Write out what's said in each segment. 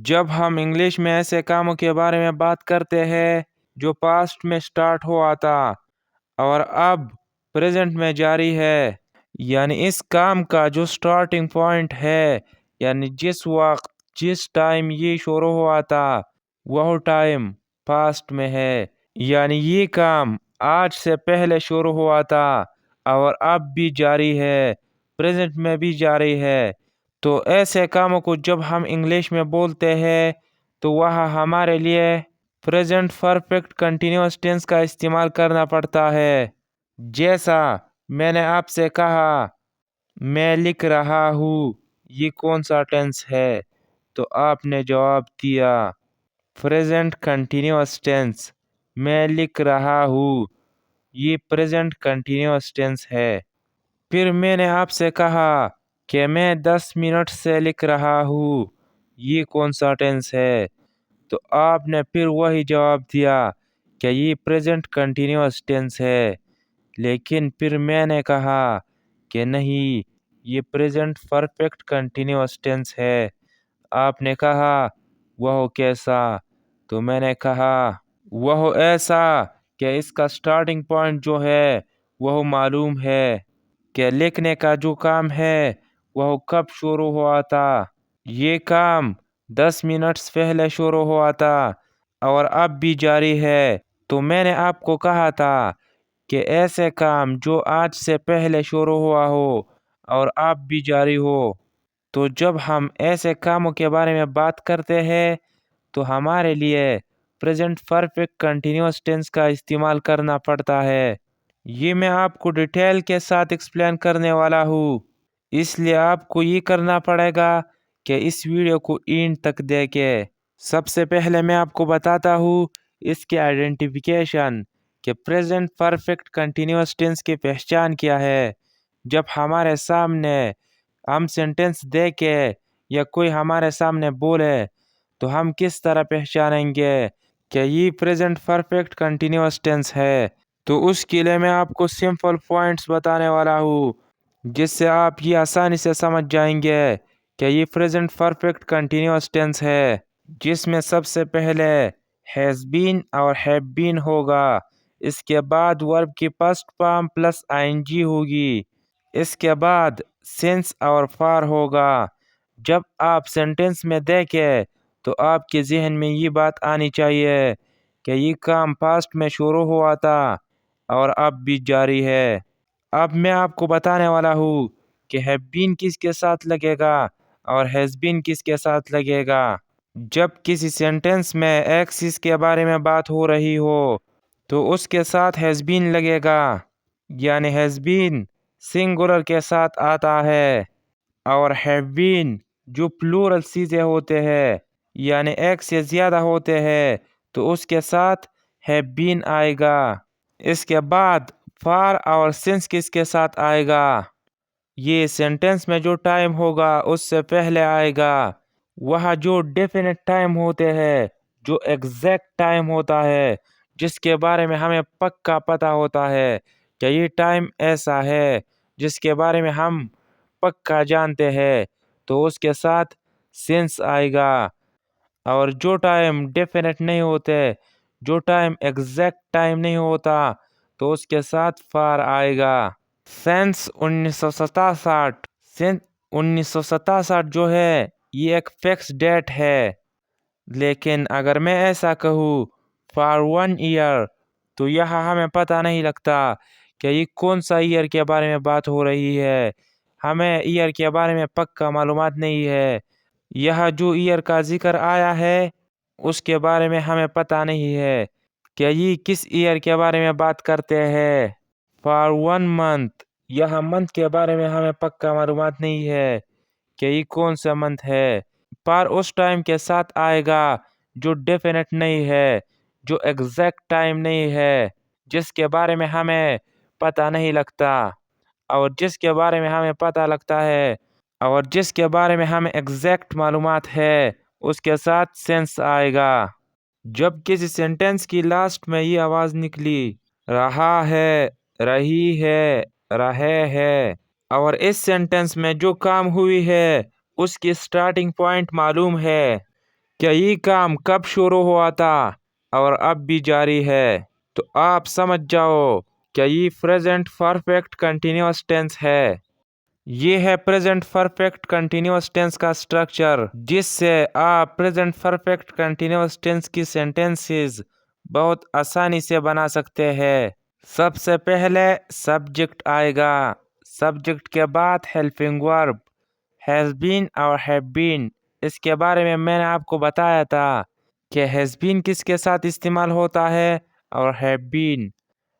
جب ہم انگلش میں ایسے کاموں کے بارے میں بات کرتے ہیں جو پاسٹ میں سٹارٹ ہوا تھا اور اب پریزنٹ میں جاری ہے، یعنی اس کام کا جو سٹارٹنگ پوائنٹ ہے، یعنی جس وقت جس ٹائم یہ شروع ہوا تھا وہ ٹائم پاسٹ میں ہے، یعنی یہ کام آج سے پہلے شروع ہوا تھا اور اب بھی جاری ہے، پریزنٹ میں بھی جاری ہے۔ تو ایسے کاموں کو جب ہم انگلش میں بولتے ہیں تو وہاں ہمارے لیے پریزنٹ پرفیکٹ کنٹینیوس ٹینس کا استعمال کرنا پڑتا ہے۔ جیسا میں نے آپ سے کہا میں لکھ رہا ہوں، یہ کون سا ٹینس ہے؟ تو آپ نے جواب دیا پریزنٹ کنٹینیوس ٹینس۔ میں لکھ رہا ہوں، یہ پریزنٹ کنٹینیوس ٹینس ہے۔ پھر میں نے آپ سے کہا کہ میں 10 منٹ سے لکھ رہا ہوں، یہ کون سا ٹینس ہے؟ تو آپ نے پھر وہی جواب دیا کہ یہ پریزنٹ کنٹینیوس ٹینس ہے۔ لیکن پھر میں نے کہا کہ نہیں، یہ پریزنٹ پرفیکٹ کنٹینیوس ٹینس ہے۔ آپ نے کہا وہ کیسا؟ تو میں نے کہا وہ ایسا کہ اس کا سٹارٹنگ پوائنٹ جو ہے وہ معلوم ہے کہ لکھنے کا جو کام ہے وہ کب شروع ہوا تھا۔ یہ کام 10 منٹ پہلے شروع ہوا تھا اور اب بھی جاری ہے۔ تو میں نے آپ کو کہا تھا کہ ایسے کام جو آج سے پہلے شروع ہوا ہو اور اب بھی جاری ہو، تو جب ہم ایسے کاموں کے بارے میں بات کرتے ہیں تو ہمارے لیے پریزنٹ پرفیکٹ کنٹینیوس ٹینس کا استعمال کرنا پڑتا ہے۔ یہ میں آپ کو ڈیٹیل کے ساتھ ایکسپلین کرنے والا ہوں، اس لیے آپ کو یہ کرنا پڑے گا کہ اس ویڈیو کو اینڈ تک دیکھیں۔ سب سے پہلے میں آپ کو بتاتا ہوں اس کی آئیڈینٹیفیکیشن کہ پریزنٹ پرفیکٹ کنٹینیوس ٹینس کی پہچان کیا ہے۔ جب ہمارے سامنے ہم سینٹنس دیکھیں یا کوئی ہمارے سامنے بولے تو ہم کس طرح پہچانیں گے کہ یہ پریزنٹ پرفیکٹ کنٹینیوس ٹینس ہے؟ تو اس کے لیے میں آپ کو سمپل پوائنٹس بتانے والا ہوں جس سے آپ یہ آسانی سے سمجھ جائیں گے کہ یہ پریزنٹ پرفیکٹ کنٹینیوس ٹینس ہے، جس میں سب سے پہلے ہیز بین اور ہیو بین ہوگا، اس کے بعد ورب کی پسٹ فارم پلس ING ہوگی، اس کے بعد سنس اور فار ہوگا۔ جب آپ سینٹنس میں دیکھیں تو آپ کے ذہن میں یہ بات آنی چاہیے کہ یہ کام پاسٹ میں شروع ہوا تھا اور اب بھی جاری ہے۔ اب میں آپ کو بتانے والا ہوں کہ ہیو بین کس کے ساتھ لگے گا اور ہیز بین کس کے ساتھ لگے گا۔ جب کسی سینٹنس میں ایک چیز کے بارے میں بات ہو رہی ہو تو اس کے ساتھ ہیز بین لگے گا، یعنی ہیز بین سنگولر کے ساتھ آتا ہے، اور ہیو بین جو پلورل چیزیں ہوتے ہیں یعنی ایک سے زیادہ ہوتے ہیں تو اس کے ساتھ ہیو بین آئے گا۔ اس کے بعد فار اور سنس کس کے ساتھ آئے گا؟ یہ سینٹنس میں جو ٹائم ہوگا اس سے پہلے آئے گا۔ وہاں جو ڈیفینٹ ٹائم ہوتے ہیں، جو ایگزیکٹ ٹائم ہوتا ہے، جس کے بارے میں ہمیں پکا پتہ ہوتا ہے کہ یہ ٹائم ایسا ہے جس کے بارے میں ہم پکا جانتے ہیں، تو اس کے ساتھ سنس آئے گا۔ اور جو ٹائم ڈیفینٹ نہیں ہوتے، جو ٹائم ایگزیکٹ ٹائم نہیں ہوتا، تو اس کے ساتھ فار آئے گا۔ سنس 1967 سن 1967 جو ہے یہ ایک فکس ڈیٹ ہے، لیکن اگر میں ایسا کہوں فار 1 ایئر تو یہاں ہمیں پتہ نہیں لگتا کہ یہ کون سا ایئر کے بارے میں بات ہو رہی ہے، ہمیں ایئر کے بارے میں پکا معلومات نہیں ہے۔ یہاں جو ایئر کا ذکر آیا ہے اس کے بارے میں ہمیں پتہ نہیں ہے کہ یہ کس ایئر کے بارے میں بات کرتے ہیں۔ فار 1 منتھ یہاں منتھ کے بارے میں ہمیں پکا معلومات نہیں ہے کہ یہ کون سا منتھ ہے۔ پر اس ٹائم کے ساتھ آئے گا جو ڈیفینٹ نہیں ہے، جو ایگزیکٹ ٹائم نہیں ہے، جس کے بارے میں ہمیں پتہ نہیں لگتا، اور جس کے بارے میں ہمیں پتہ لگتا ہے اور جس کے بارے میں ہمیں ایگزیکٹ معلومات ہے، اس کے ساتھ سینس آئے گا۔ جب کسی سینٹنس کی لاسٹ میں یہ آواز نکلی رہا ہے، رہی ہے، رہے ہے، اور اس سینٹنس میں جو کام ہوئی ہے اس کی سٹارٹنگ پوائنٹ معلوم ہے، کیا یہ کام کب شروع ہوا تھا اور اب بھی جاری ہے؟ تو آپ سمجھ جاؤ کیا یہ پریزنٹ پرفیکٹ کنٹینیوس ٹینس ہے۔ یہ ہے پریزنٹ پرفیکٹ کنٹینیوس ٹینس کا سٹرکچر، جس سے آپ پریزنٹ پرفیکٹ کنٹینیوس ٹینس کی سینٹنسز بہت آسانی سے بنا سکتے ہیں۔ سب سے پہلے سبجیکٹ آئے گا، سبجیکٹ کے بعد ہیلپنگ ورب ہیز بین اور ہیو بین۔ اس کے بارے میں نے آپ کو بتایا تھا کہ ہیز بین کس کے ساتھ استعمال ہوتا ہے اور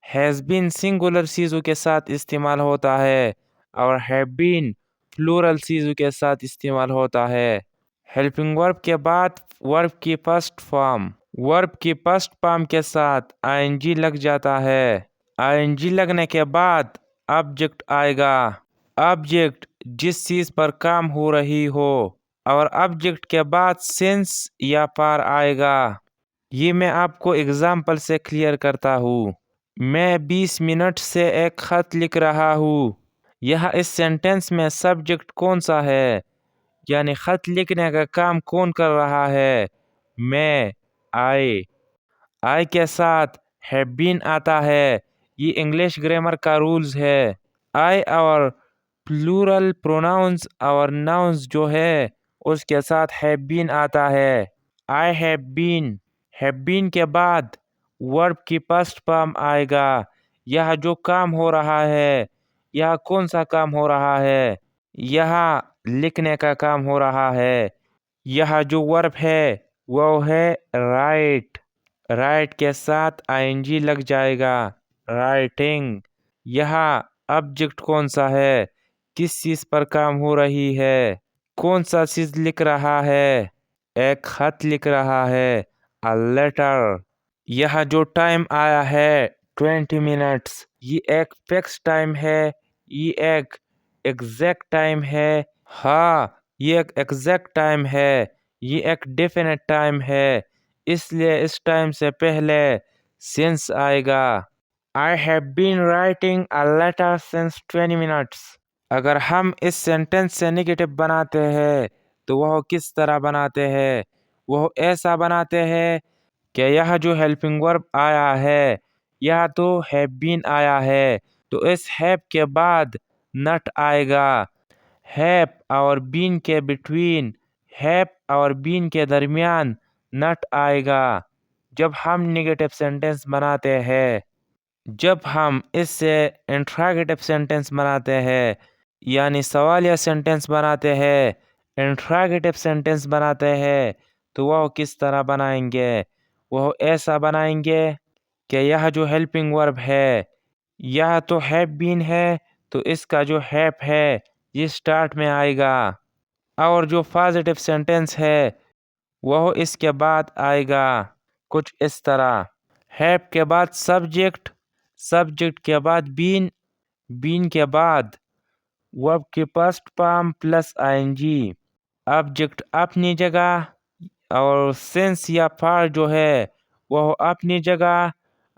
ہیز بین سنگولر چیزوں کے ساتھ استعمال ہوتا ہے اور ہیو بین پلورل چیزوں کے ساتھ استعمال ہوتا ہے۔ ہیلپنگ ورب کے بعد ورب کی فرسٹ فارم کے ساتھ آئی این جی لگ جاتا ہے۔ آئی این جی لگنے کے بعد آبجیکٹ آئے گا، آبجیکٹ جس چیز پر کام ہو رہی ہو، اور آبجیکٹ کے بعد سینس یا پار آئے گا۔ یہ میں آپ کو اگزامپل سے کلیئر کرتا ہوں۔ میں 20 منٹ سے ایک خط لکھ رہا ہوں۔ یہاں اس سینٹنس میں سبجیکٹ کون سا ہے، یعنی خط لکھنے کا کام کون کر رہا ہے؟ میں، آئی کے ساتھ ہیو بین آتا ہے۔ یہ انگلش گرامر کا رولز ہے۔ آئی اور پلورل پروناؤنز اور ناؤنز جو ہے اس کے ساتھ ہیو بین آتا ہے۔ آئی ہیو بین کے بعد ورب کی فرسٹ فارم آئے گا۔ یہاں جو کام ہو رہا ہے، یہاں کون سا کام ہو رہا ہے؟ یہاں لکھنے کا کام ہو رہا ہے۔ یہاں جو ورب ہے وہ ہے رائٹ کے ساتھ آئی این جی لگ جائے گا، رائٹنگ۔ یہاں آبجیکٹ کون سا ہے، کس چیز پر کام ہو رہی ہے، کون سا چیز لکھ رہا ہے؟ ایک خط لکھ رہا ہے، a letter۔ یہاں جو ٹائم آیا ہے 20 منٹس، یہ ایک فکس ٹائم ہے، یہ ایک ایگزیکٹ ٹائم ہے۔ ہاں، یہ ایک ایگزیکٹ ٹائم ہے، یہ ایک ڈیفینٹ ٹائم ہے، اس لیے اس ٹائم سے پہلے سینس آئے گا۔ I have been writing a letter since 20 minutes۔ اگر ہم اس سینٹنس سے نیگیٹو بناتے ہیں تو وہ کس طرح بناتے ہیں؟ وہ ایسا بناتے ہیں کہ یہاں جو ہیلپنگ ورب آیا ہے، یہاں تو ہیو بین آیا ہے، تو اس ہیو کے بعد نٹ آئے گا۔ ہیو اور بین کے بٹوین، ہیو اور بین کے درمیان نٹ آئے گا جب ہم نیگیٹو سینٹنس بناتے ہیں۔ جب ہم اس سے انٹراگیٹو سینٹنس بناتے ہیں، یعنی سوالیہ سینٹنس بناتے ہیں، انٹراگیٹو سینٹنس بناتے ہیں، تو وہ کس طرح بنائیں گے؟ وہ ایسا بنائیں گے کہ یہاں جو ہیلپنگ ورب ہے، یہاں تو ہیو بین ہے، تو اس کا جو ہیو ہے یہ سٹارٹ میں آئے گا، اور جو پازیٹیو سینٹنس ہے وہ اس کے بعد آئے گا، کچھ اس طرح۔ ہیو کے بعد سبجیکٹ کے بعد بین کے بعد ورب کی first form plus I N G, object اپنی جگہ اور سینس یا پار جو ہے وہ اپنی جگہ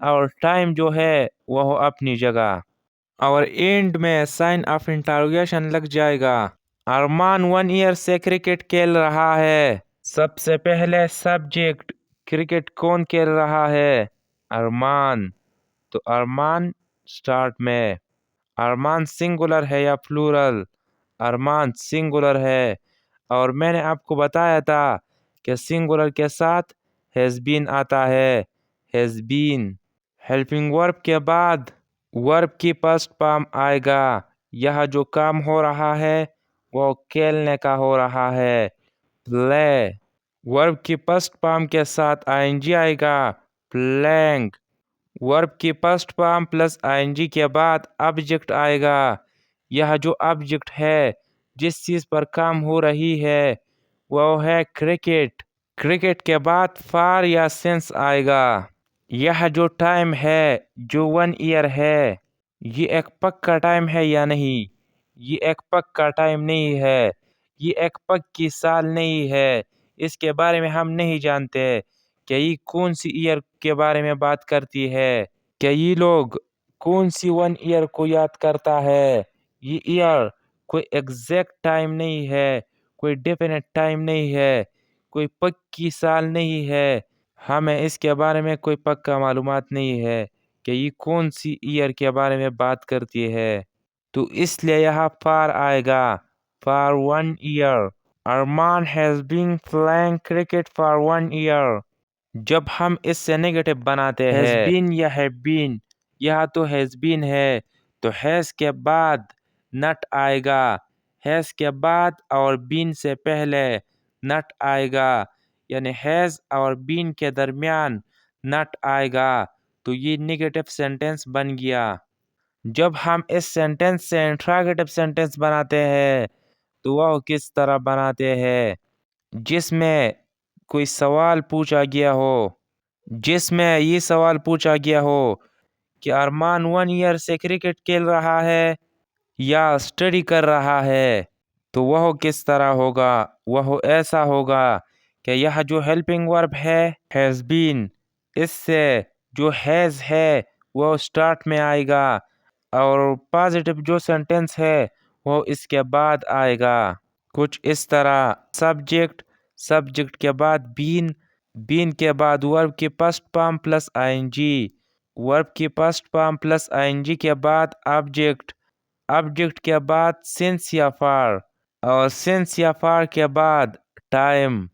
اور ٹائم جو ہے وہ اپنی جگہ، اور اینڈ میں سائن آف انٹروگیشن لگ جائے گا۔ ارمان 1 ایئر سے کرکٹ کھیل رہا ہے۔ سب سے پہلے سبجیکٹ، کرکٹ کون کھیل رہا ہے؟ ارمان۔ تو ارمان سٹارٹ میں، ارمان سنگولر ہے یا پلورل؟ ارمان سنگولر ہے، اور میں نے آپ کو بتایا تھا کہ سنگولر کے ساتھ ہیز بین آتا ہے، ہیز بین۔ ہیلپنگ ورب کے بعد ورب کی فرسٹ فارم آئے گا۔ یہاں جو کام ہو رہا ہے وہ کھیلنے کا ہو رہا ہے، پلے۔ ورب کی فرسٹ فارم کے ساتھ آئی این جی آئے گا، پلینگ۔ ورب کی first form plus I N G کے بعد آبجیکٹ آئے گا۔ یہاں جو آبجیکٹ ہے، جس چیز پر کام ہو رہی ہے، وہ ہے کرکٹ۔ کرکٹ کے بعد فار یا سینس آئے گا۔ یہاں جو ٹائم ہے جو 1 ایئر ہے، یہ ایک پکا ٹائم ہے یا نہیں؟ یہ ایک پکا ٹائم نہیں ہے، یہ ایک پکی سال نہیں ہے، اس کے بارے میں ہم نہیں جانتے کہ یہ کون سی ایئر کے بارے میں بات کرتی ہے، کہ یہ لوگ کون سی 1 ایئر کو یاد کرتا ہے۔ یہ ایئر کوئی ایگزیکٹ ٹائم نہیں ہے، کوئی ڈیفینٹ ٹائم نہیں ہے، کوئی پکی سال نہیں ہے، ہمیں اس کے بارے میں کوئی پکا معلومات نہیں ہے کہ یہ کون سی ایئر کے بارے میں بات کرتی ہے، تو اس لیے یہاں فار آئے گا، for 1 year۔ Arman has been playing cricket for 1 year۔ جب ہم اس سے نیگیٹو بناتے ہیں ہیز بین یا ہیو بین، یہاں تو ہیز بین ہے تو ہیز کے بعد نٹ آئے گا، ہیز کے بعد اور بین سے پہلے نٹ آئے گا، یعنی ہیز اور بین کے درمیان نٹ آئے گا، تو یہ نیگیٹو سینٹینس بن گیا۔ جب ہم اس سینٹینس سے انٹراگیٹو سینٹینس بناتے ہیں تو وہ کس طرح بناتے ہیں؟ جس میں کوئی سوال پوچھا گیا ہو، جس میں یہ سوال پوچھا گیا ہو کہ ارمان 1 year سے کرکٹ کھیل رہا ہے یا اسٹڈی کر رہا ہے، تو وہ کس طرح ہوگا؟ وہ ایسا ہوگا کہ یہ جو ہیلپنگ ورب ہے ہیز بین، اس سے جو ہیز ہے وہ سٹارٹ میں آئے گا اور پازیٹیو جو سینٹینس ہے وہ اس کے بعد آئے گا، کچھ اس طرح۔ سبجیکٹ، سبجیکٹ کے بعد بین، بین کے بعد ورب کی پسٹ form plus I N G, ورب کی پسٹ form plus I N G کے بعد آبجیکٹ، آبجیکٹ کے بعد سنس یا فار، اور سنس یا فار کے بعد ٹائم۔